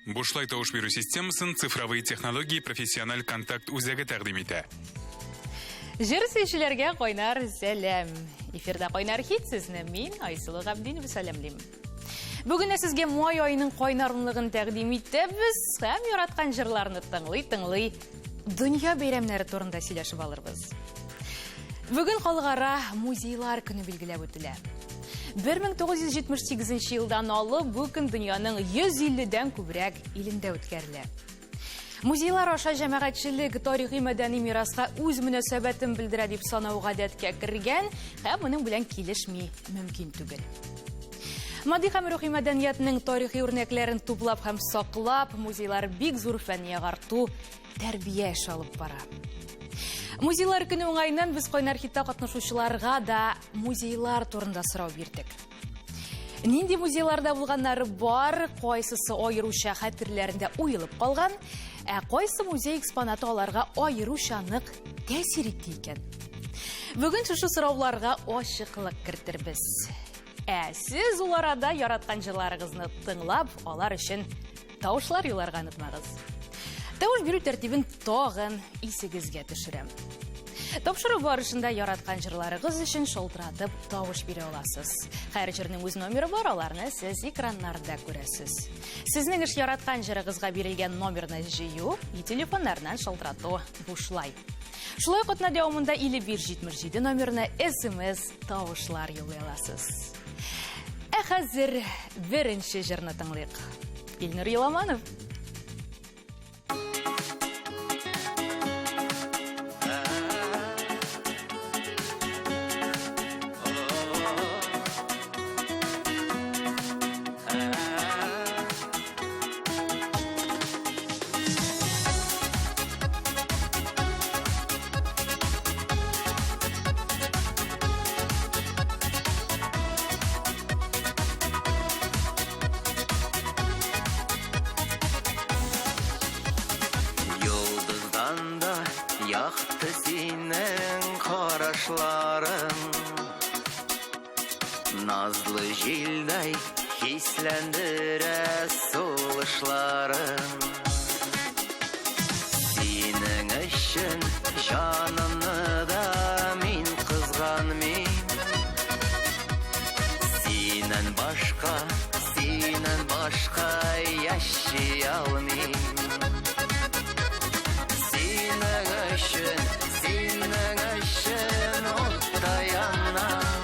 Бушлай тауыш беру системасын цифровые технологии профессиональ контакт үзәге тәкъдим итә. Жыр сөйшілерге қойнар сәлем. Эфирда қойнар хит сезне мин Айсылы Ғабдинова сәлемлеймін. Бүгін сізге май айының қойнарымлығын тәқдим етебіз, һәм яратқан жырларны тыңлый дүния бәйрәмнәре турында сөйләшеп алырбыз. Бүгін халыкара музейлар көне билгеләп үтелә. 1978 елдан алып бу көн дөньяның 150дән күбрәк илендә үткәрелә. Музейлар аша җәмәгатьчелек тарихи мәдәни мираска үз мөнәсәбәтен белдерә дип санау гадәткә кергән һәм моның белән килешми мөмкин түгел. Матди һәм рухи мәдәниятның тарихи үрнәкләрен туплап һәм саклап, музейлар бик зур фәнни ягарту, тәрбия эше алып бара. Музейлар көне уңайыннан без кайнар хитта катнашучыларга да музейлар турында сорау бирдек. Нинди музейларда булганнары бар, кайсысы аеруча хәтерләрендә уелып калган, кайсы музей экспонаты аларга аеруча нык тәэсир итте икән. Бүген шушы сорауларга ачыклык керттербез. Сез ул арада яраткан җырларыгызны тыңлап, алар өчен тавышлар юларга онытмагыз. Тавыш бирү тәртибен тагын исегезгә төшерәм. Тапшыру барышында яраткан җырларыгыз өчен шалтыратып тавыш бирә аласыз. Һәр җырның үз номеры бар, аларны сез экраннарда күрәсез. Сезнең эш яраткан җырыгызга бирелгән номерны җыю, телефоннардан шалтырату бушлай. Шулай катна дәвамында 5177 номерына SMS тавышлар юллый аласыз. Хәзер беренче җырны тыңлыйк. Илнур Еламанов. Яқты синең қарашларың, назлы жилдай хисләндерә сулышларың. Синең өчен җанымны да мин кызганмыйм. Синнән башка яши алмыйм. Синең өчен утта янам,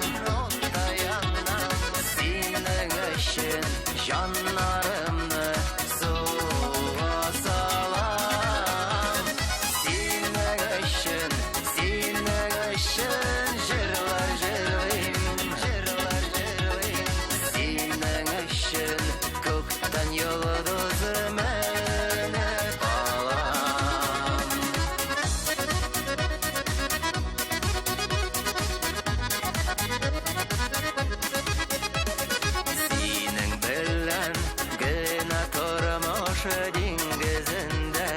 синең өчен җаннарымны суга салам. Синең өчен җырлар җырлыйм. Синең өчен күктән йолдыз менеп алам. Диңгезендә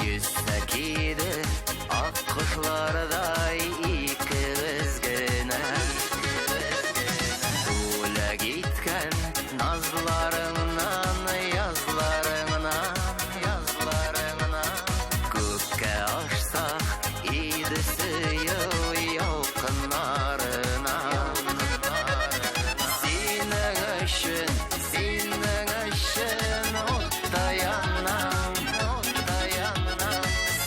йөзсә киде ак кошлардай икебез генә. Бүләк иткән назларыңнан, язларыңнан күккә ашсак иде сөю ялкыннарына. Синең өчен утта янам,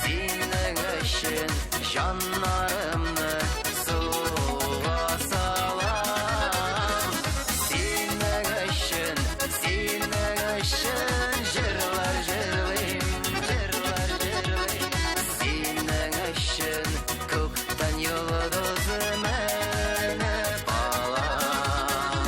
синең өчен җаннарымны суга салам. Синең өчен җырлар җырлыйм. Синең өчен күктән йолдыз менеп алам.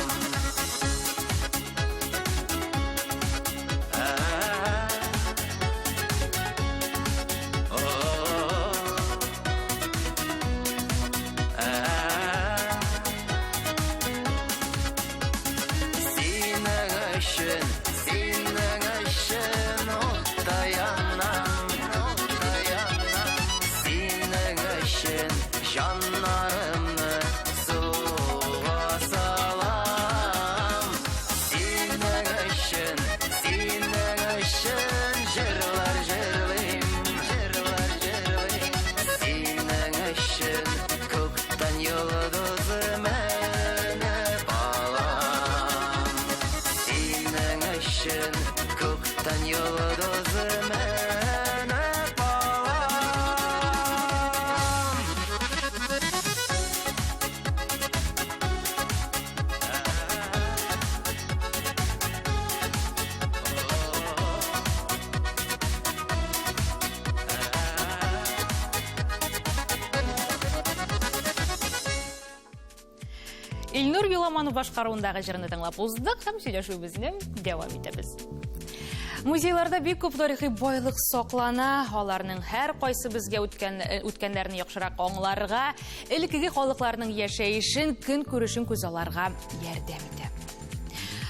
Илнур Юламанов башкаруындагы жырны тыңлап уздык һәм сөйләшүебезне дәвам итәбез. Музейларда бик күп тарихи байлык саклана, аларның һәр кайсы безгә үткәннәрне яхшырак аңларга, элеккеге халыкларның яшәешен, көн күрешен күз аларга ярдәм итә.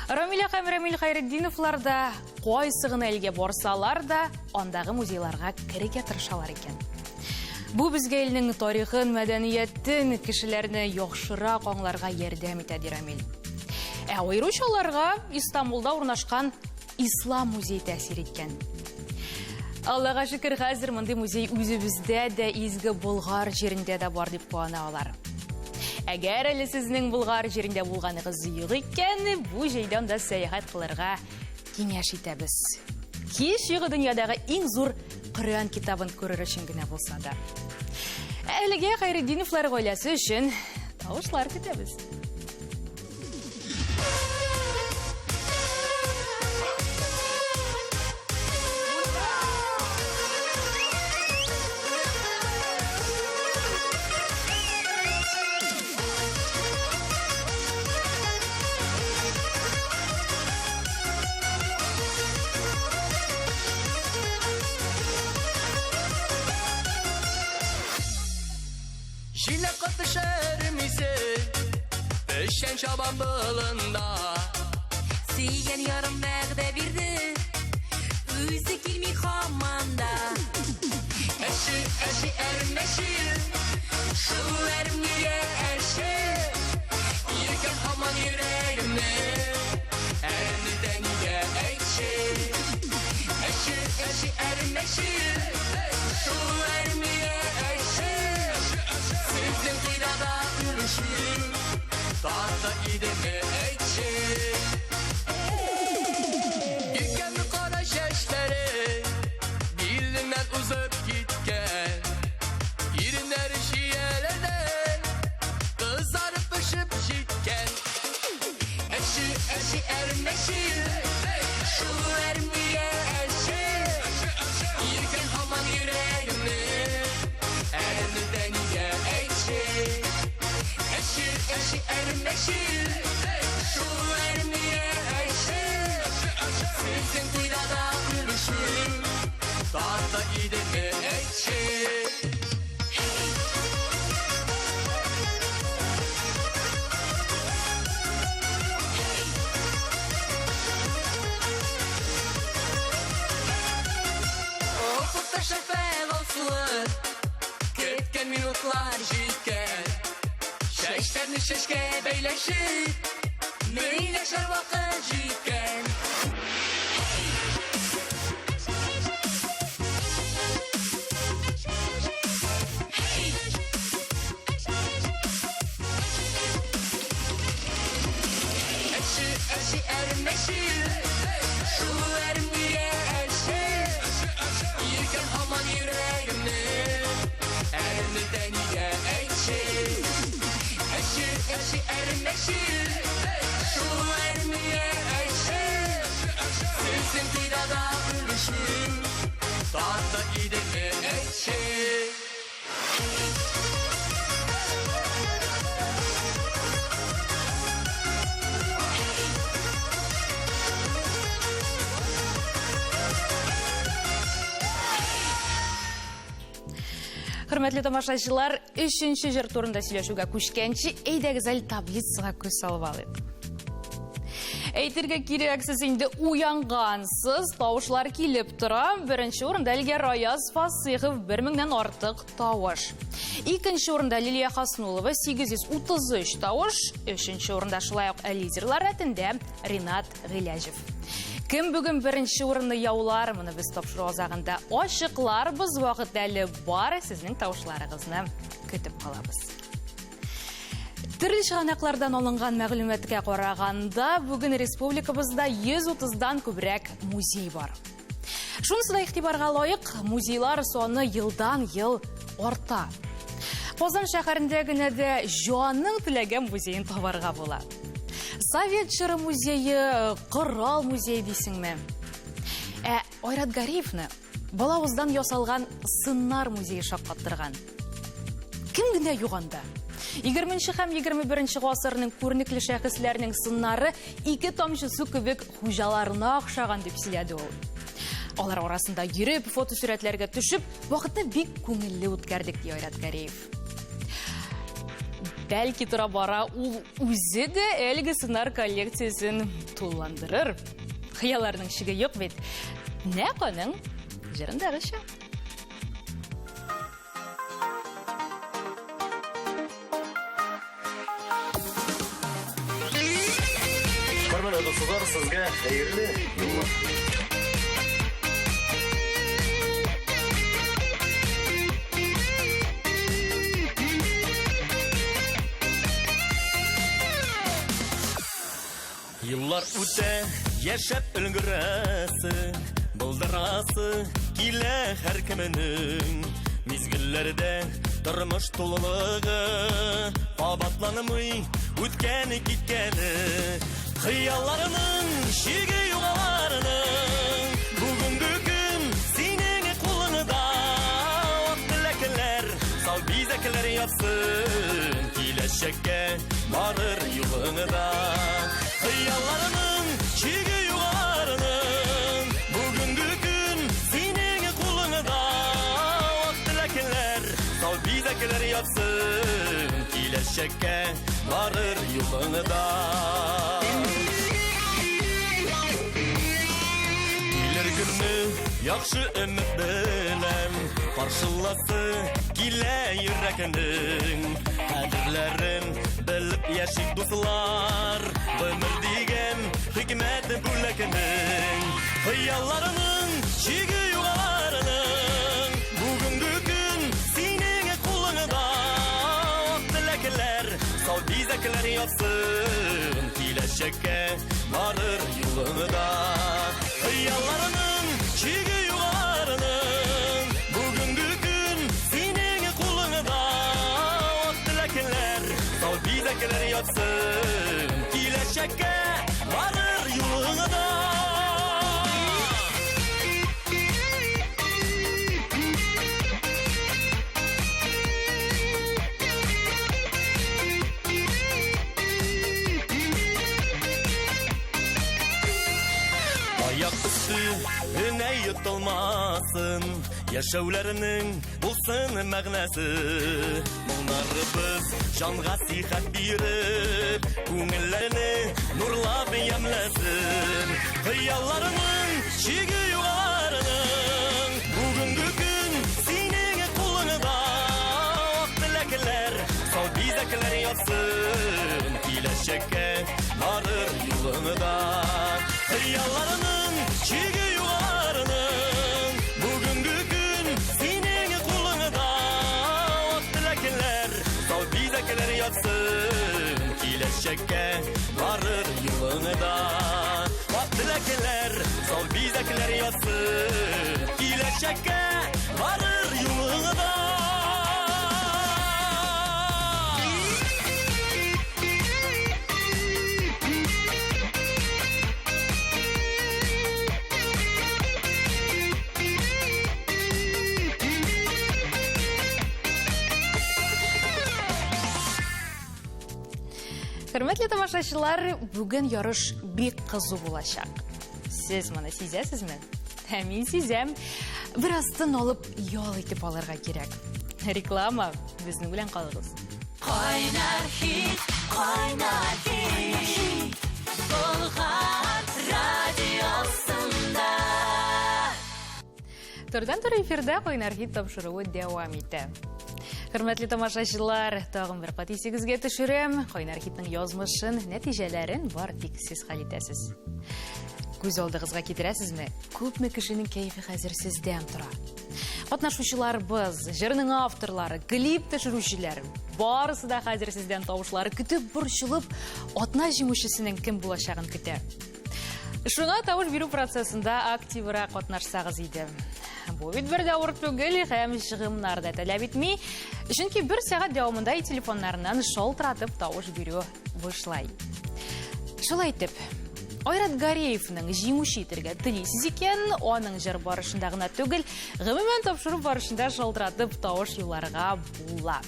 Рамиля һәм Рамил Хайретдиновлар да кайсы гына илгә барсалар да, андагы музейларга керергә тырышалар икән. Бу безгә илнең тарихын, мәдәниятен, кешеләрне яхшырак аңларга ярдәм итә, ди Рамил. Аеручаларга Истанбулда урнашкан Ислам музей тәсир иткән. Аллага шөкер, хәзер мондый музей үзебездә дә, изге Болгар җирендә дә бар дип куана алар. Әгәр әле сезнең Болгар җирендә булганыгыз юк икән, бу җәйдән да сәяхәт кылырга киңәш итәбез. Кич югы дөньядагы иң зур Коръән китабын күрер өчен генә булса да. Әлегә Хайретдиновлар гаиләсе өчен тавышлар көтәбез. Jile katışır misin? Düşen şaban balında. Siyen yarım vəqdə birdi, üzü kilmi xamanda. Eşi ermeşir, şu ermiye eşir. Yirken aman yüreğimde, ermiden geçir. Eşi ermeşir, şu ermiye eşir. Sizin kıyada ürüşür, dağda gideme ekşir. Gitken mi kara şeşleri, dilinden uzak gitken. Yerinler şiyelerden, kızarıp ışıp jitken. Eşi ermeşir, şu ermiye eşir. Yirken aman yüreğimde, ermiden geçir. Eşi ermeşir, şu ermiye eşir. Sizin kıyada ürüşür, dağda gideme ekşir. Ufukta şefel olsun, ketken minutlar jitken. Şeşlerini şeşke beyleşir, meyleşer vakit jitken. Eşi ermeşir, şu ermiye eşir. Yirken aman yüreğimde, ermiden geçir. Eşi ermeşir, şu ermiye eşir. Sizin kıyada ürüşür, dağda gideme ekşir. Хөрмәтле тамашачылар, 3нче җыр турында сөйләшүгә күчкәнче, әйдәгез әле таблицага күз салып алыйк. Әйтергә кирәк, сез инде уянгансыз, тавышлар килеп тора. Беренче урында Әлгә Раяз Фасыйхов 1000-нән артык тавыш. Икенче урында Лилия Хаснулова 833 тавыш. Өченче урында шулай ук лидерлар рәтендә Ринат Гыйләҗев. Кем бүген беренче урынны яулар, моны без тапшыру азагында ачыкларбыз. Вакыт әле бар, сезнең тавышларыгызны көтеп калабыз. Төрле чыганаклардан алынган мәгълүматкә караганда, бүген республикабызда 130дан күбрәк музей бар. Шунысы да игътибарга лаек, музейлар саны елдан-ел арта. Казан шәһәрендә генә дә җанның теләгән музейын табарга була. Совет җыры музее, Корал музее дисеңме? Айрат Гарифны балавыздан ясалган сыннар музее шаккаттырган. Кем генә юганда? 20 һәм 21 гасырның күренекле шәхесләрнең сыннары 2 тамчы су кебек хуҗаларына охшаган дип сөйләде ул. Алар арасында йөреп, фотосурәтләргә төшеп, вакытны бик күңелле үткәрдек ди Айрат Гареев. Бәлки тора бара ул үзе дә әлеге сыннар коллекциясын тулландырыр. Хыялларның шиге юк бит. Нәкъ аның җырындагыча. Хөрмәтле дуслар, сезгә хәерле юллар. Yıllar үтә, яшәп өлгерәсең, булдырасы килә һәркемнең. Мизгелләрдә тормыш тулылыгы, кабатланмый үткәне киткәне. Хыялларның шиге югаларның, бүгенге көн синең кулыңда. Ак теләкләр, сау бизәкләр япсын, киләчәккә барыр юлыңда. Хыялларның шиге югаларның, бүгенге көн синең кулыңда. Ак теләкләр, сау бизәкләр япсын, киләчәккә барыр юлыңда. Яхшы өмет белән каршыласы килә йөрәкнең. Кадерләрен белеп яшик дуслар, гомер дигән хикмәт бүләкнең. Хыялларның шиге югаларның, бүгенге көн синең кулыңда. Ак теләкләр, сау бизәкләр япсын, киләчәккә барыр юлыңда. Хыялларның шиге югаларның, бүгенге көн синең кулыңда. Ак теләкләр, сау бизәкләр япсын, киләчәккә барыр юлыңда. Аяк үсте генә йотылмасын, яшәүләрнең булсын мәгънәсе. Моңнарыбыз җанга сихәт биреп, күңелләрне нурлап ямласын. Хыялларның шиге югаларның, бүгенге көн синең кулыңда. Ак теләкләр, сау бизәкләр япсын, киләчәккә барыр юлыңда. Хыялларның шиге югаларның, бүгенге көн синең кулыңда. Ак теләкләр, сау бизәкләр япсын, киләчәккә барыр юлыңда. Ак теләкләр, сау бизәкләр япсын, киләчәккә барыр юлыңда. Хөрмәтле тамашачылар, бүген ярыш бик кызу булачак. Сез моны сизәсезме? Мин сизәм. Бераздан алып ял итеп алырга кирәк. Реклама, безнең белән калыгыз. Кайнар хит, Болгар радиосында. Турдан-тур эфирдә Кайнар хит тапшыруы дәвам итә. Хөрмәтле тамашачылар, тагын бер кат исегезгә төшерәм. Кайнар хитның язмышын, нәтиҗәләрен бар тик сез хәл итәсез. Күз алдыгызга китерәсезме? Күпме кешенең кәефе хәзер сездән тора. Катнашучыларыбыз, җырның авторлары, клип төшерүчеләр, барысы да хәзер сездән тавышлары көтеп борчылып, атна җиңүчесенең кем булачагын көтә. Шуңа тавыш бирү процессында активрак катнашсагыз иде. Бу бит бер дә авыр түгел һәм чыгымнар да таләп итми, чөнки 1 сәгать дәвамында телефоннарыннан шалтыратып тавыш бирү бушлай. Шулай итеп, Айрат Гареевның җиңүче итәргә телисез икән, аның җыр барышында гына түгел, гомумән тапшыру барышында шалтыратып тавыш юлларга була.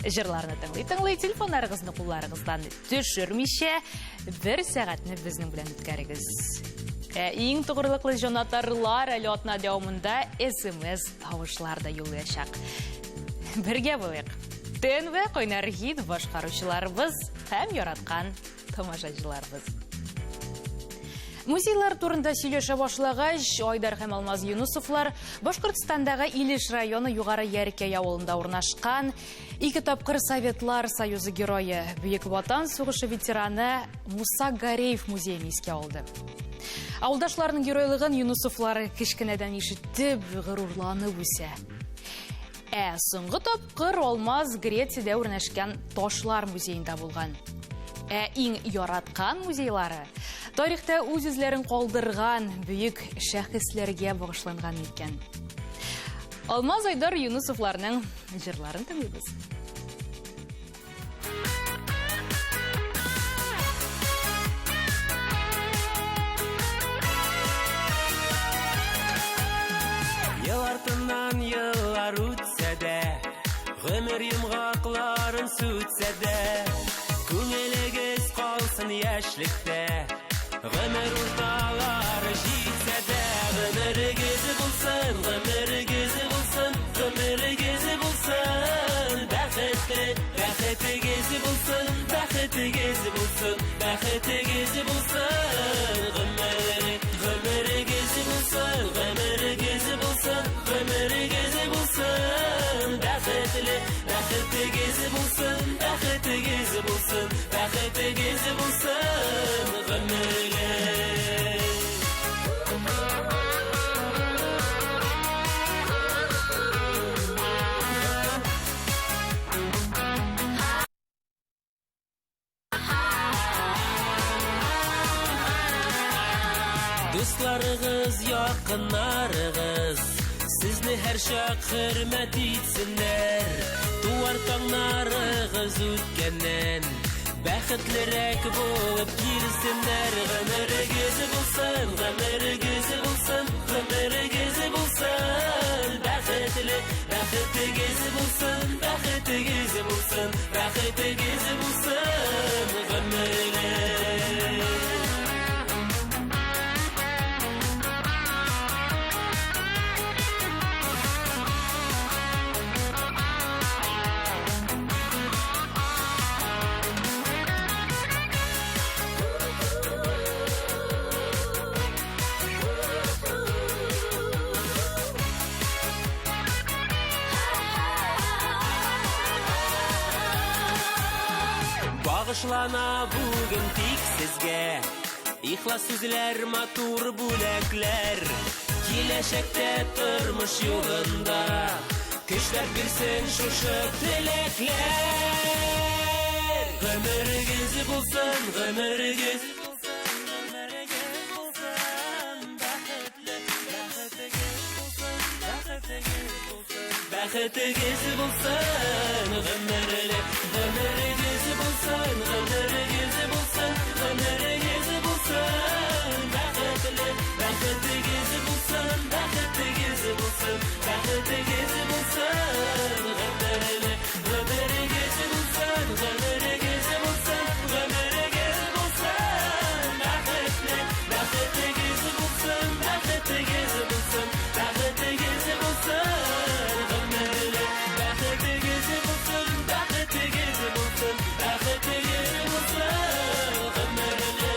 Жырларны тыңлый, телефонларыгызны кулларыгыздан төшермичә, 1 сәгатьне безнең белән үткәрегез. Иң тугрылыклы җанатарлар әле атна дәвамында SMS тавышларда юллаячак. Бергә булыйк. ТНВ Койнар хит башкаручыларыбыз һәм яраткан тамашачыларыбыз. Музейлар турында сөйләшә башлагач, Айдар һәм Алмаз Юнусовлар Башкортстандагы Илеш районы Югары Яркәй авылында урнашкан 2 тапкыр Советлар Союзы герое, Бөек Ватан сугышы ветераны Муса Гареев музейын искә алды. Авылдашларның геройлыгын Юнусовлар кичкенәдән ишетеп, горурланып үсә. Соңгы тапкыр Алмаз Грециядә урнашкан Ташлар музейында булган. Иң яраткан музейлары тарихта үз эзләрен калдырган бөек шәхесләргә багышланган икән. Алмаз Айдар Юнусовларның җырларын тыңлыйбыз. Ел артыннан еллар үтсә дә, гомер йомгакларын сүтсә дә, күңелегез калсын яшьлектә, гомер урталары җитсә дә, гомерегез булсын, гомерегез булсын, гомерегез булсын, бәхетегез булсын, бәхетегез булсын, бәхетегез булсын, гомерегез булсын, гомерегез булсын, гомерегез булсын, бәхетегез булсын, бәхетегез булсын, бәхетегез булсын, гомерегез. Дусларыгыз, якыннарыгыз, сезне һәр чак хөрмәт итсеннәр. Туар таңнарыгыз үткәннән, бәхетлерәк булып килсеннәр. Гомерегез булсын, гомерегез булсын, гомерегез булсын, бәхетегез булсын, бәхетегез булсын, бәхетегез булсын, гомерегез. Багышлана бүген тик сезгә, ихлас сүзләр, матур бүләкләр. Киләчәктә тормыш юлында көчләр бирсен шушы теләкләр. Гомерегез булсын, гомерегез булсын, гомерегез булсын, бәхетле, бәхетегез булсын, бәхетегез булсын, бәхетегез булсын, гомерле, гомерегез булсын, гомерегез булсын, гомерегез булсын, бәхетле, бәхетегез булсын, бәхетегез булсын, бәхетегез булсын, гомерле, гомерегез булсын, гомерегез булсын, гомерегез булсын, бәхетле, бәхетегез булсын, бәхетегез булсын, бәхетегез булсын, гомерле, бәхетегез булсын, бәхетегез булсын, бәхетегез булсын, гомерле.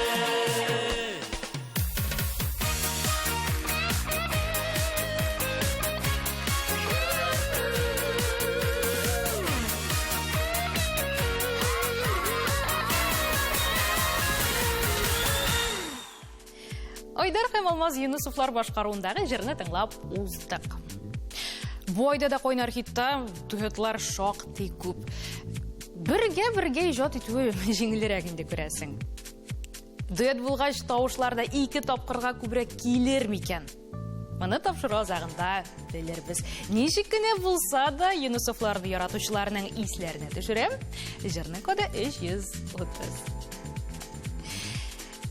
Айдар һәм Алмаз Юнусовлар башкаруындагы җырны тыңлап уздык. Бу айда да Койнар хитта дуэтлар шактый күп. Бергә иҗат итүе җиңелрәк инде күрәсең. Дуэт булгач тавышларда 2 тапкырга күбрәк килер микән? Моны тапшыру азагында белербез. Ничек кенә булса да Юнусовларны яратучыларның исләренә төшерәм. Җырның коды 330.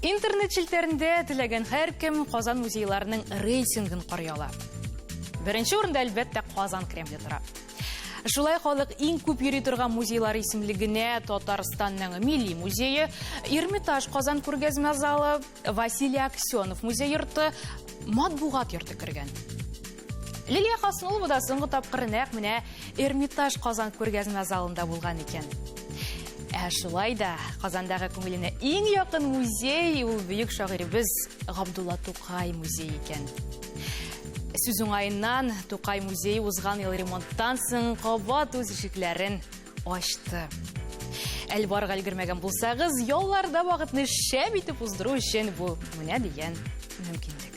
Интернет челтәрендә теләгән һәркем Казан музейларының рейтингын карый ала. Беренче урында әлбәттә Казан Кремле тора. Шулай халық ең көп йөри торган музейлар исемлегенә Татарстанның Милли музейы, Эрмитаж Казан күргәзмә залы, Василий Аксенов музей йорты, матбугат йорты кергән. Лилия Хасанова да соңгы тапкыр нәкъ менә Эрмитаж Казан күргәзмә залында булган икән. Шулай да Казандагы күңеленә иң якын музей ул бөек шагыйребез Габдулла Тукай музей икән. Сүз уңайыннан Тукай музей узган ел ремонттан соң кабат үз ишекләрен ачты. Әлбарга өлгермәгән булсагыз, ялларда вакытны шәп итеп уздыру өчен бу менә дигән мөмкинлек.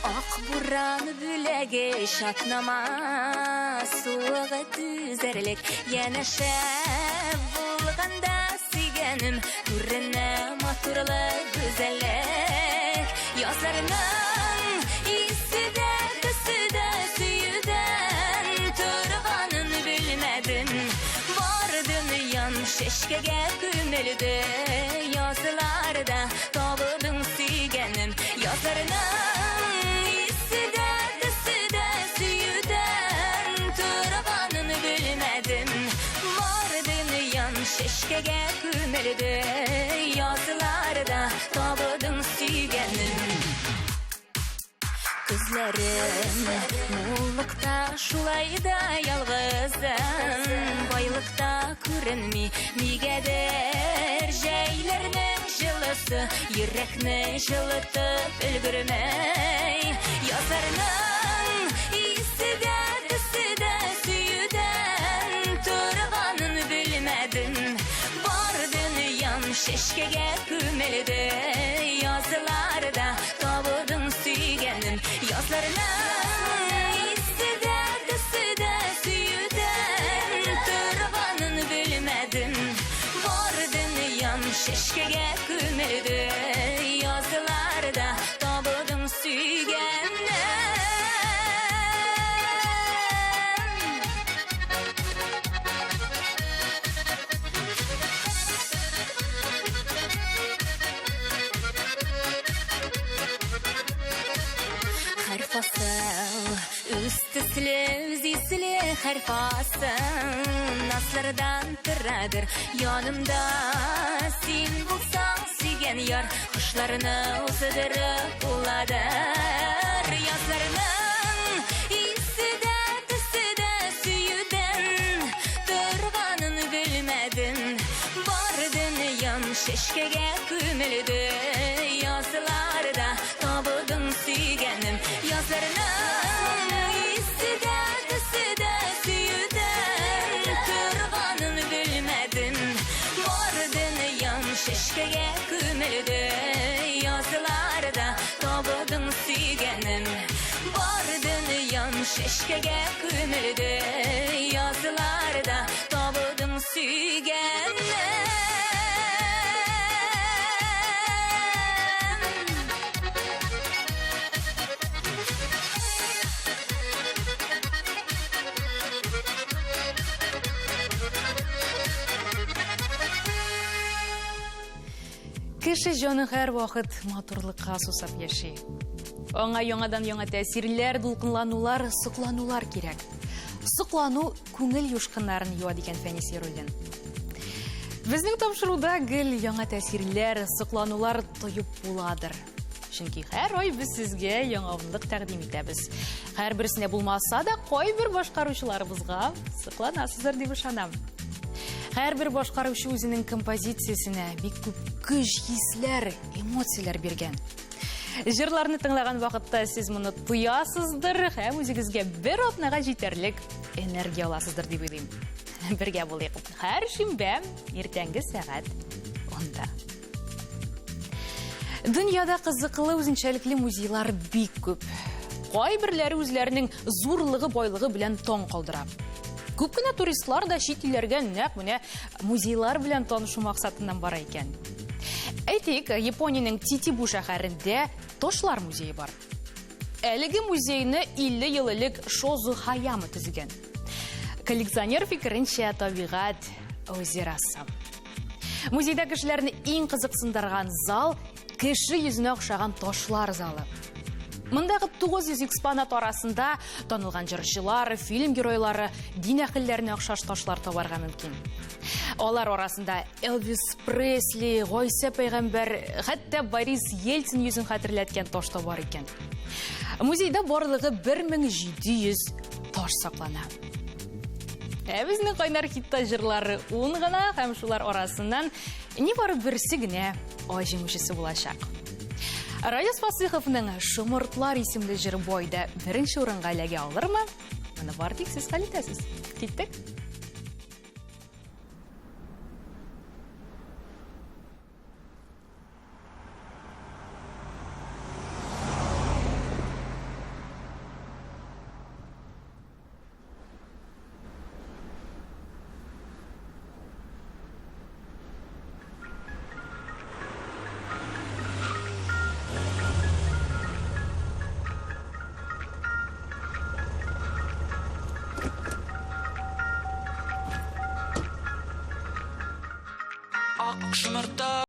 Ак буран бүләге шатнама, суыгы түзәрлек, янәшә булганда сөйгәнем, күренә матурлы гүзәллек. Язларның исседә, төседә сөйдән торганын белмәдем. Бар дөньям шешкәгә күмелде, язларда табылдың сөйгәнем. Язларның исседә, төседә сөйдән торганын белмәдем. Бар дөньям шешкәгә күмелде, язларда табылдың сөйгәнем. Күзләрем муллыкта шулай да ялгызым, байлыкта күренми нигәдер җәйләрнең җылысы, йөрәкне җылытып өлгермәй. Язларның исседә, төседә сөйдән торганын белмәдем. Бар дөньям шешкәгә күмелде, язларда табылдың сөйгәнем. Язларның исседә, төседә сөйдән торганын белмәдем. Бар дөньям шешкәгә күмелде, язларда табылдың сөйгәнем. Üstüslü, üzüslü her fasın Naslardan tıradır yanımda. Sen bulsan sügen yar, kuşlarını ısıdırıp uladır. Yazlarının isside, tüside, süyüden Tırganını bilmedin. Var dünyam şeşkege kümüldü. Yazlarda tabıdın sügenim. Yazlarının isside, tüside, süyüden Tırganını bilmedin. Var dünyam şeşkege kümüldü. Yazlarda tabıdın sügenim. Var dünyam şeşkege kümüldü. Yazlarda tabıdın sügenim. Кеше җаны һәр вакыт матурлыкка сусап яши. Аңа яңадан яңа тәэсирләр, дулкынланулар, сокланулар кирәк. Соклану күңел юшкыннарын юа дигән Фәнис Яруллин. Безнең тапшыруда гел яңа тәэсирләр, сокланулар тоеп буладыр. Чөнки һәр ай без сезгә яңавынлык тәкъдим итәбез. Һәр берсенә булмаса да кайбер башкаручыларыбызга сокланасыздыр дип ышанам. Һәр бер башкаручы үзенең композициясенә бик күп көч, хисләр, эмоцияләр биргән. Җырларны тыңлаган вакытта сез моны туясыздыр һәм үзегезгә бер атнага җитәрлек энергия аласыздыр дип уйлыйм. Бергә булыйк. Һәр шимбә иртәнге сәгать 10-да. Дөньяда кызыклы үзенчәлекле музейлар бик күп. кайберләре үзләренең зурлыгы, байлыгы белән таң калдыра. Күп кенә туристлар да чит илләргә нәкъ менә музейлар белән танышу максатыннан бара икән. Әйтик, Япониянең Титибу шәһәрендә Тошлар музее бар. Әлеге музейны 50 ел элек Шозу Хаяма төзегән. Коллекционер фикеренчә, табигать озерасы. Музейда кешеләрне иң кызыксындырган зал кеше йөзенә охшаган ташлар залы. Мондагы 900 экспонат арасында танылган җырчылар, фильм геройлары, дин әһелләренә охшаш ташлар табарга мөмкин. Алар арасында Элвис Пресли, Гайса пәйгамбәр, хәтта Борис Ельцин йөзен хәтерләткән таш та бар икән. Музейда барлыгы 1700 таш саклана. Безнең кайнар хитта җырлары 10 гына, һәм шулар арасыннан нибары берсе генә җиңүчесе булачак. Раис Фасыйховның «Шомыртлар» исемле җыры бойда беренче урынга эләгә алырмы? Моны бар тик сез хәл итәсез. Киттек. Шомырта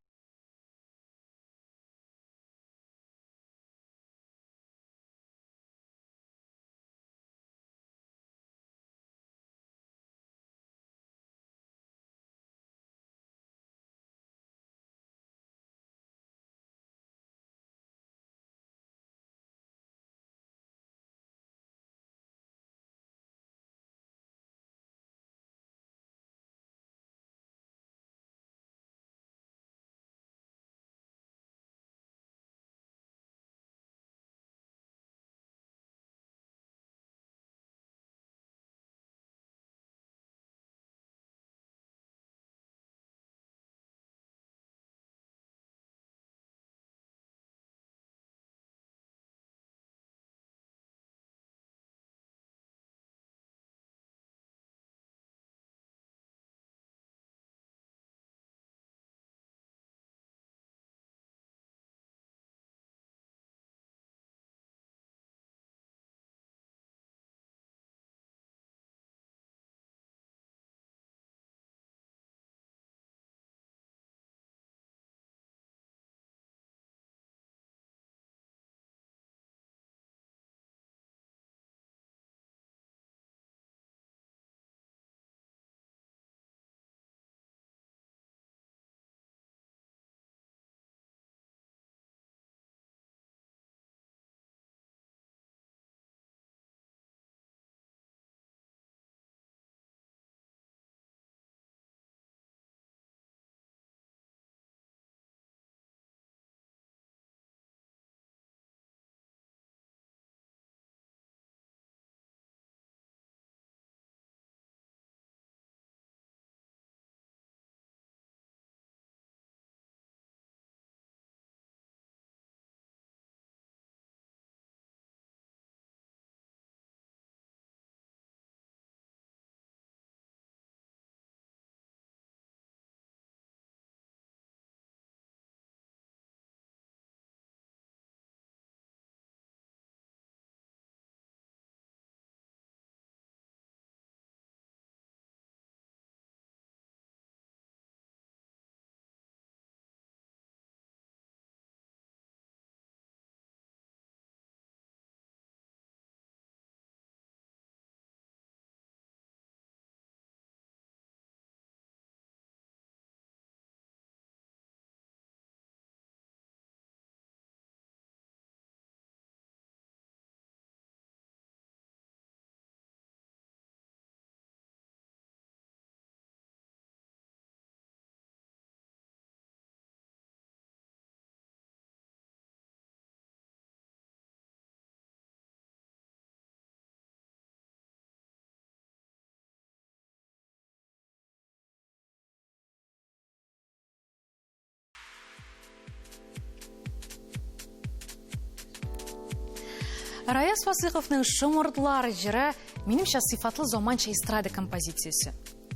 Раяз Фасиховның «Шымырдлар» жыры меніңше сыйфатлы заманча эстрада композициясы.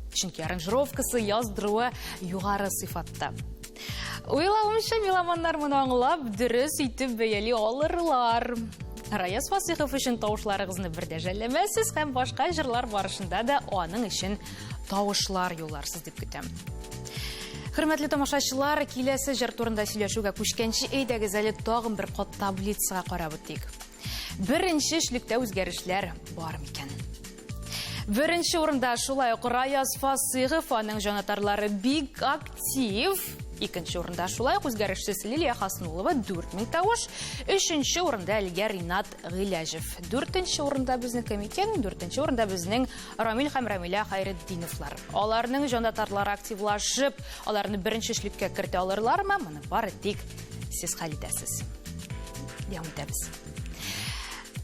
Чөнки аранжировкасы, яздыруы югары сыйфатта. Уйлавымча, меломаннар моны аңлап, дөрес итеп бәяли алырлар. Раяз Фасихов өчен тавышларыгызны бердә жәлләмәсез һәм башка җырлар барышында да аның өчен тавышлар юлларсыз дип көтәм. Хөрмәтле тамашачылар, киләсе җыр турында сөйләшүгә күчкәнче, әйдәгез әле тагын бер кат таблицага карап үтик. Беренче эшлектә үзгәрешләр бар микән? Беренче урында шулай ук Раяз Фасихов, аның җанатарлары бик актив. Икенче урында шулай ук үзгәрешсез Лилия Хаснулова 4000 тавыш. Өченче урында Әлгә Ринат Гыйләҗев. 4нче урында безнең кемикән? 4нче урында безнең Рамил һәм Рамиля Хайретдиновлар. Аларның җанатарлары активлашып, аларны беренче эшлеккә кертә алырлармы? Моны бары тик сез хәл итәсез. Дәвам итәбез.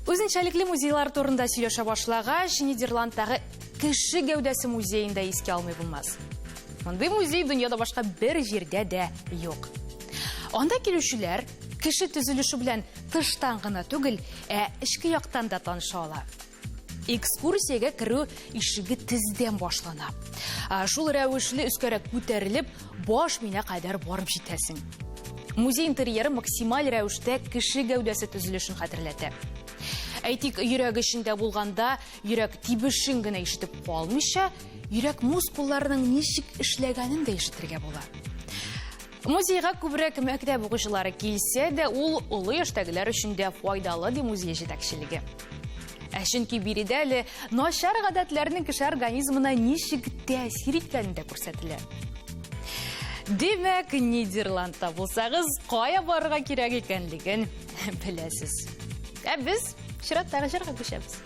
Үзенчәлекле музейлар турында сөйләшә башлагач, Нидерландтагы кеше гәүдәсе музеенда искә алмый булмас. Мондый музей дөньяда башка бер җирдә дә юк. Анда килүчеләр кеше төзелеше белән тыштан гына түгел, эчке яктан да таныша ала. Экскурсиягә керү ишеге тездән башлана. Шул рәвешле үскәрәк күтәрелеп, баш миңа кадәр барып җитәсең. Музей интерьеры максималь рәвештә кеше гәүдәсе төзелешен хәтерләтә. Әйтик, йөрәк эчендә булганда, йөрәк тибешен генә ишетеп калмыйча, йөрәк мускулларының ничек эшләгәнен дә ишетергә була. Музейга күбрәк мәктәп укучылары килсә дә, ул улы яшьтәгеләр өчен дә файдалы ди музей җитәкчелеге. Чөнки биредә әле начар гадәтләрнең кеше организмына ничек тәэсир иткәнен дә күрсәтелә. Димәк, Нидерландта булсагыз, кая барырга кирәк икәнлеген беләсез. Без чираттагы җырга күчәбез.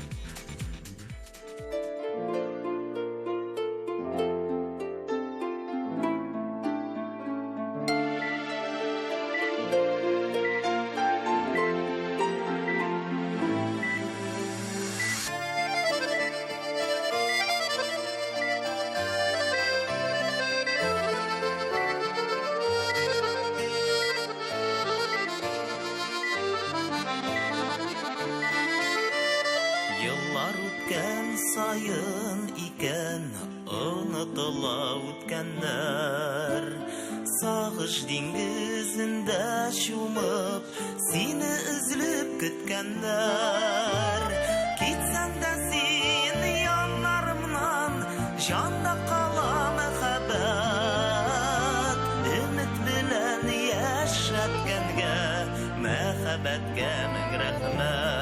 Sayın iken unutula үткәннәр, сагыш диңгезендә чумып, сине үзлеп көткәннәр. Китсәң дә син яннарымнан, җанда кала мәхәббәт. Өмет белән яшәткәнгә, мәхәббәткә мең рәхмәт.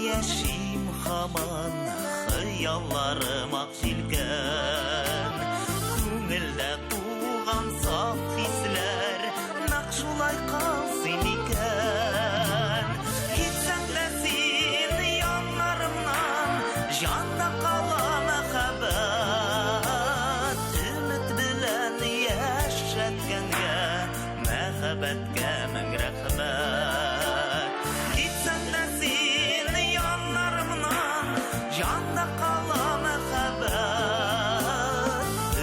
Яшим хаман, хыялларым ак җилкән. Күңелдә туган саф хисләр, нәкъ шулай калсын икән. Китсәң дә син яннарымнан, җанда кала мәхәббәт. Өмет белән яшәткәнгә, мәхәббәткә мең рәхмәт. Janda kala мәхәббәт,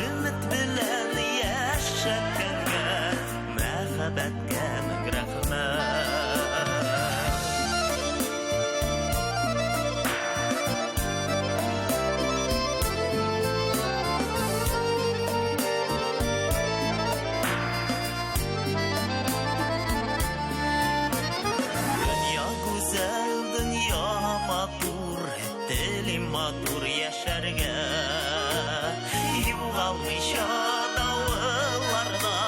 өмет белән яшәткәнгә, мәхәббәткә мең рәхмәт. Дөнья гүзәл, дөнья матур, телим матур яшәргә. Югалмыйча давылларда,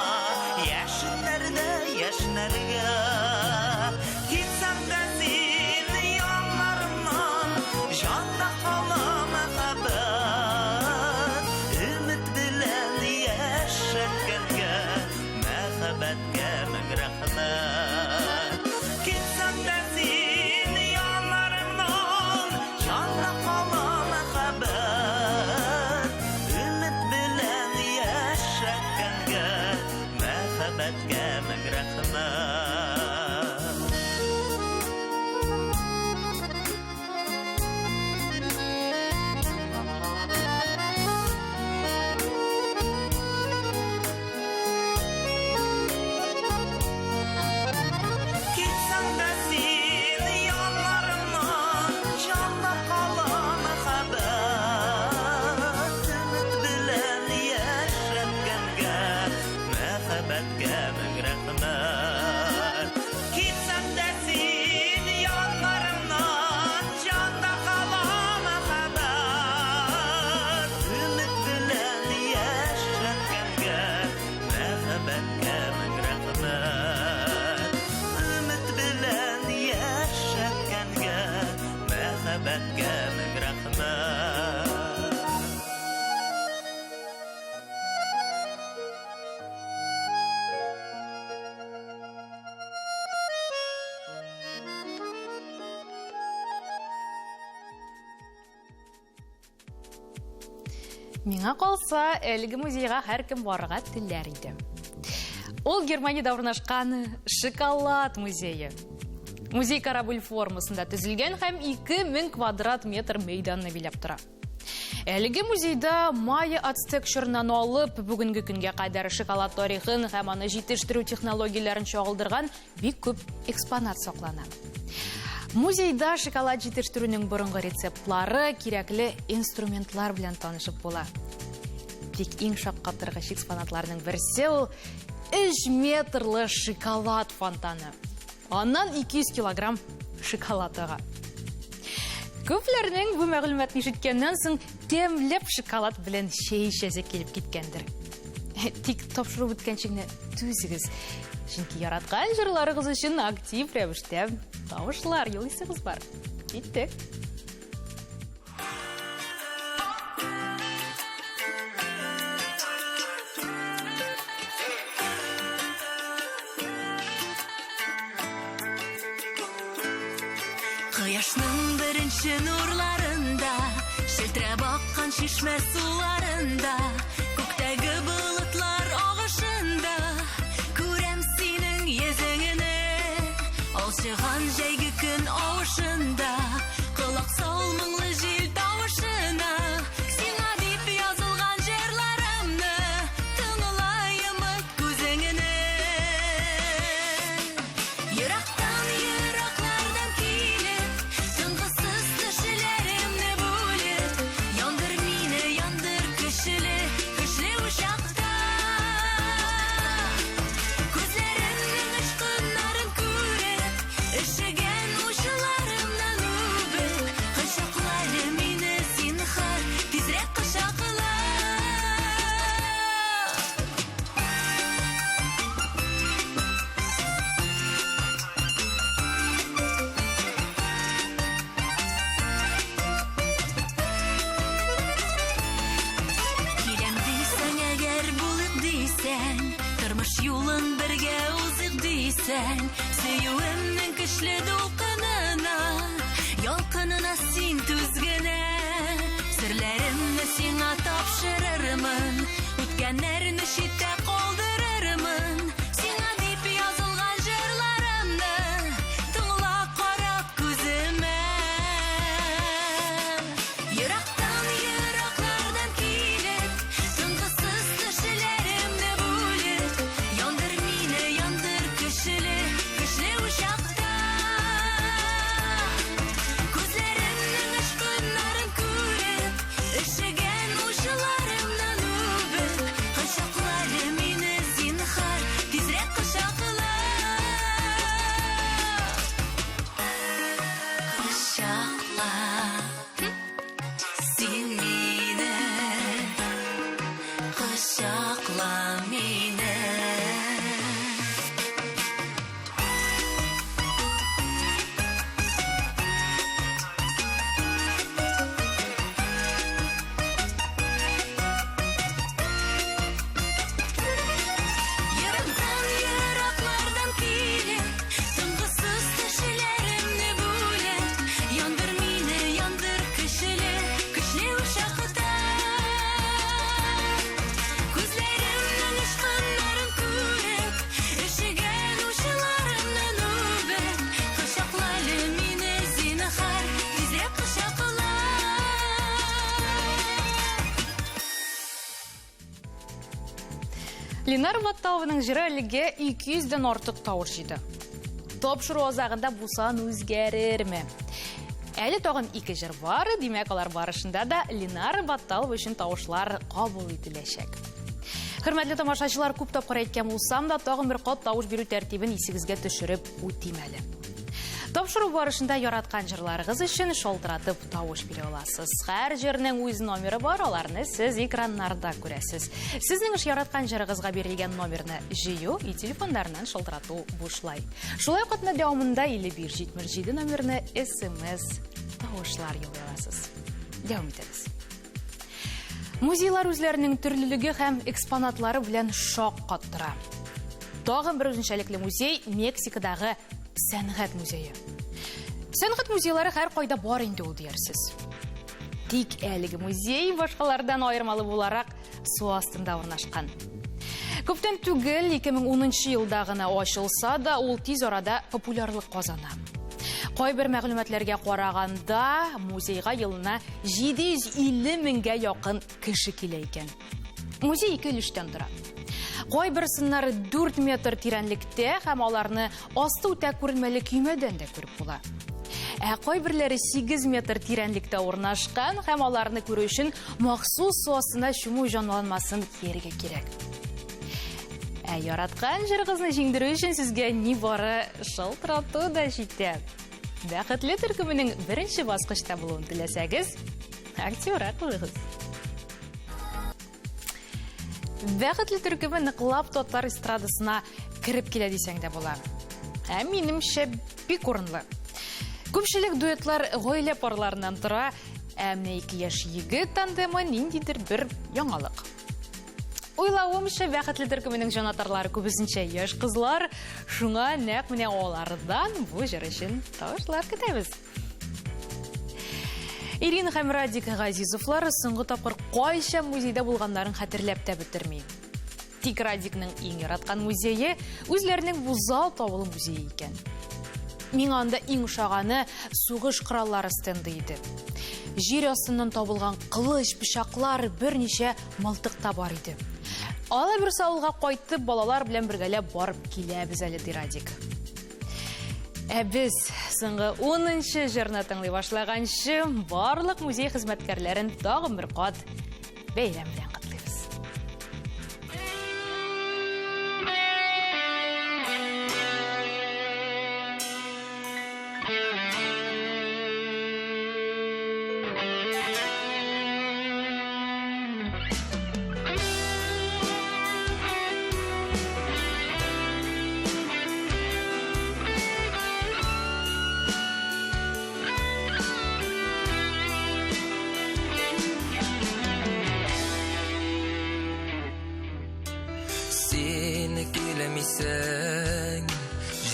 яшьләрдә яшьнәргә. Китсәң дә син яннарымнан, җанда кала мәхәббәт. Өмет белән яшәткәнгә, мәхәббәткә мең рәхмәт. Китсәң дә син яннарымнан, җанда кала мәхәббәт. мәхәббәткә мең рәхмәт. Миңа қалса, әлгі музейға һәркім барырға теләр иде. Ол Германияда орнашқан шоколад музейі. Музей корабль формасында түзілген һәм 2000 квадрат метр мейданны билеп тұра. Әлгі музейда майя ацтек шырынан алып, бүгінгі күнге қайдар шоколад тарихын һәм аны жетіштіру технологияларын шоғылдырған бик көп экспонат саклана. Музейда шоколад жетіштіруінің бұрынғы рецептлары, кереклі инструментлар белән танышып була. Тик иң шаккатыргыч экспонатларның берсе ул 3 метрлы шоколад фонтаны. Аннан 200 килограмм шоколадыга. Күпләрнең бу мәгълүматны ишеткәннән соң тәмләп шоколад белән чәй эчәсе килеп киткәндер. Тик тапшыру беткәнчегенә түзегез. Чөнки яраткан җырларыгыз өчен актив рәвештә тавышлар юлыйсыгыз бар. Киттек. Кояшның беренче нурларында, шелтірәп аккан шишмә суларында, күктәге болытлар агышында, күрәм синең йөзеңне, алчыган җәйге көн авышында, колак сал моңлы җил тавышына, сиңа дип язылган җырларымны, тыңлайым күзеңне. Ерактан ераклардан килеп, тынгысыз төшләремне бүлеп, яндыр мине, яндыр көчле, көчле учакта. Күзләреңнең очкыннарын күреп, өшегән учларымнан үбеп, кочаклады мине зинһар, тизрәк кочакла. Киләм дисәң, әгәр булык дисәң, тормыш юлын бергә узык дисәң, сөюемнең көчле дулкынына, ялкынына син түзгенә, серләремне сиңа тапшырырмын, үткәннәрне читтә калдырырмын, сиңа дип язылган җырларымны, тыңла кара күземә. Ерактан ераклардан килеп, тынгысыз төшләремне бүлеп, яндыр мине, яндыр көчле, көчле учакта. Күзләреңнең очкыннарын күреп, өшегән учларымнан үбеп, кочаклады мине зинһар, тизрәк кочакла. Кочакла. Син мине, кочакла мине. Ерактан ераклардан килеп, тынгысыз төшләремне бүлеп, яндыр мине, яндыр көчле, көчле учакта. Күзләреңнең очкыннарын күреп, өшегән учларымнан үбеп, кочаклады мине зинһар, тизрәк кочакла. Ленар Батталованың жыры әлегә 200-дән артык тавыш җыйды. Тапшыру азагында бу сан үзгәрерме? Әле тагын 2 җыр бар, димәк алар барышында да Ленар Батталова өчен тавышлар кабул ителәчәк. Хөрмәтле тамашачылар, күп тапкыр әйткән булсам да, тагын бер кат тавыш бирү тәртибен исегезгә төшереп үтим әле. Тапшыру барышында яраткан жырларыгыз өчен шалтыратып тавыш бере аласыз. Һәр җирнең үз номеры бар, аларны сез экраннарда күрәсез. Сезнең яраткан жырыгызга берилгән номерны җыю и телефоннарыннан шалтырату бушлай. Шулай катна дәвамында 5177 номерны SMS тавышлар юллый аласыз. Дәвам итегез. Музейлар үзләренең төрлелеге һәм экспонатлары белән шок каттыра. Тагын бер үзенчәлекле музей Мексикадагы сәнгать музее. Сәнгать музейлары һәр кайда бар инде ул диярсез. Тик әлеге музей башкалардан аермалы буларак су астында урнашкан. Күптән түгел 2010 елда гына ачылса да, ул тиз арада популярлык казана. Кайбер мәгълүматларга караганда, музейга елына 750 меңгә якын кеше килә икән. Музей 2 өлештән тора. Кайберсыннары 4 метр тирәнлектә һәм аларны асты үтә күренмәле көймәдән дә күреп була. Кайберләре 8 метр тирәнлектә урнашкан һәм аларны күрү өчен махсус су астына чуму җанланмасын кирегә кирәк. Яраткан җырыгызны җиңдерү өчен сезгә нибары шалтырату да җитә. Бәхетле төркеменең беренче баскычта булуын теләсәгез, актер булыгыз. Бәхетле төркеме ныклап татар эстрадасына кирип килә дисәң дә була. Минемчә бик урынлы. Күпчелек дуэтлар гаилә парларыннан тора, менә 2 яшь егет тандемы ниндидер бер яңалык. Уйлавымча, бәхетле төркеменең җанатарлары күбесенчә яшь кызлар, шуңа нәкъ менә алардан бу җыр өчен тавышлар көтәбез. Ирина һәм Радик Газизовлар соңгы тапкыр кайча музейда булганнарын хәтерләп тә бетерми. Тик Радикның иң яраткан музее үзләренең Бузау тавыл музее икән. Миңа анда иң ошаганы сугыш кораллары стенды иде. Җир астыннан табылган кылыч, пычаклар, берничә мылтыкта бар иде. Ала бер савылга кайтып, балалар белән бергәләп барып киләбез әле ди Радик. Без соңгы 10-нчы җырны тыңлый башлаганчы барлык музей хезмәткәрләрен тагын бер кат бәйрәм белән котлыйбыз.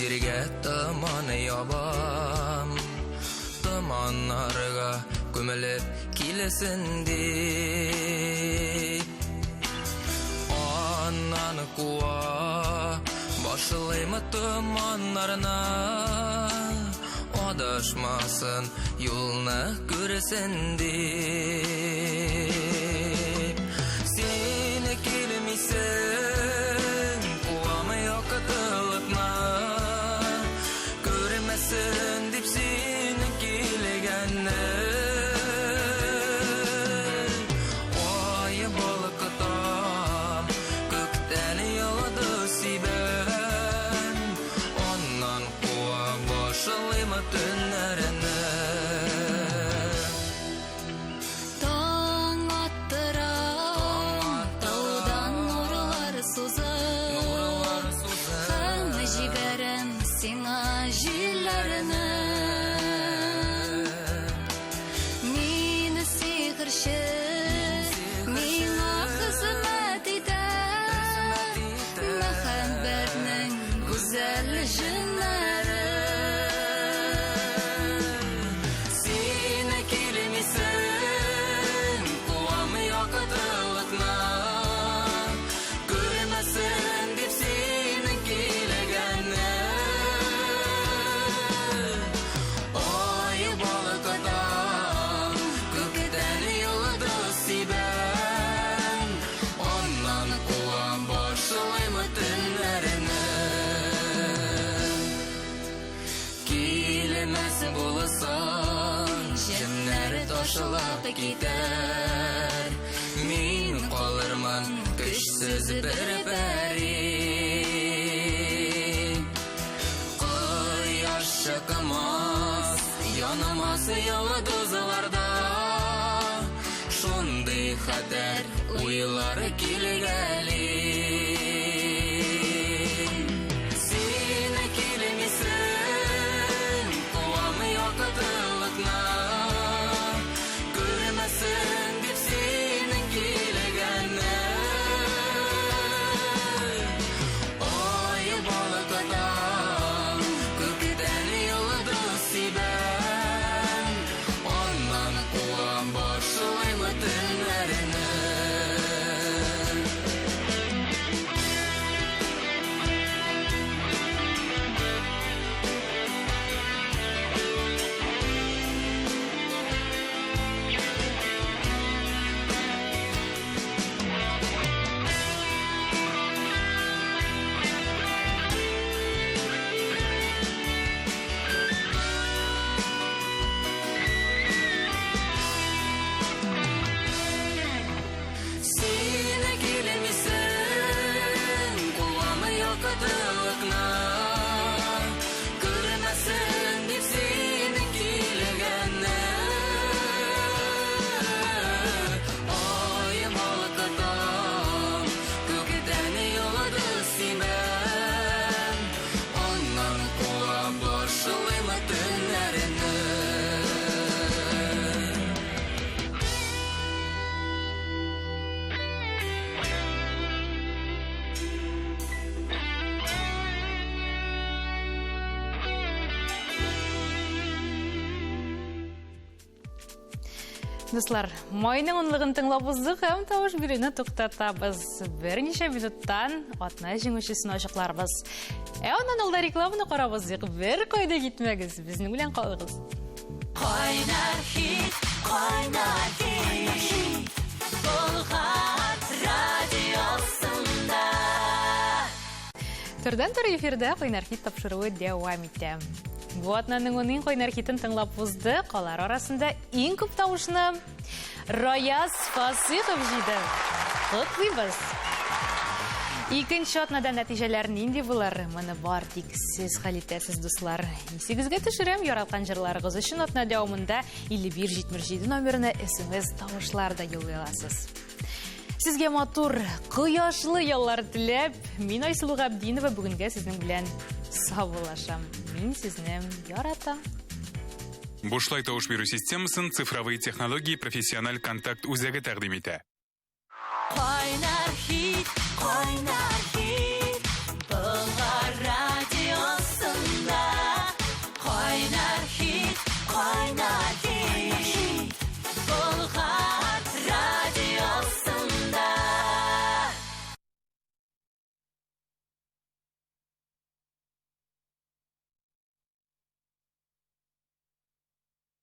Җиргә таманы ябам, томаннарга күмелеп килесен дип. Аннан куа башлыймы томаннарына, адашмасын юлны күресен дип. Сине килмисен куамы якытылыкна, көрмәсен дип синең килгәнне. Ай балыкытам, күктән яуды сибән, аннан куа башлыймы төннәрне. Шулап китәр, мин калырмын көчсез бер пәри. Кояш чыкма Янамасы йолдызларда шундый хәтер уйлары килгәли. Сине килмисең, куамый вакытлыкна, күрмәсен дип синең килгәнне. Ой, балакатам, күктән йолдыз сибәм, аннан куам башлыймы төннәрне. Сине килмисең, куамый вакытлыкна, күрмәсен дип синең килгәнне. Ой, балакатам, күктән йолдыз сибәм, аннан куам башлыймы төннәрне. Дуслар, майның онлығын тыңлап уздық, һәм тавыш бируны туктатабыз. Берничә минуттан атна җиңүчесен ачыкларбыз. Аннан ул да рекламаны карабыз. Бер кайда китмәгез, безнең белән калыгыз. Кайнар хит, Болгар радиосында. Түрдән-түр эфирдә Кайнар хит тапшыруы дәвам итә. Бу атнаның уның Кайнар хитын тыңлап узды. Калар арасында иң күп тавышны Рояз Фасихов җыйды. Котлыйбыз. Икенче атнада нәтиҗәләр нинди булыр? Моны бар тик сез хәл итәсез, дуслар. Исегезгә төшерәм, яраткан җырларыгыз өчен атна дәвамында 5177 номерына SMS тавышларда юллый аласыз. Сезгә матур, кояшлы яллар теләп, мин Айсылу Габдинова бүгенгә сезнең белән саубуллашам. Мин сезне яратам. Бушлай тавыш бирү системасын цифровые технологии профессиональ контакт үзәге тәкъдим итә. Кайнар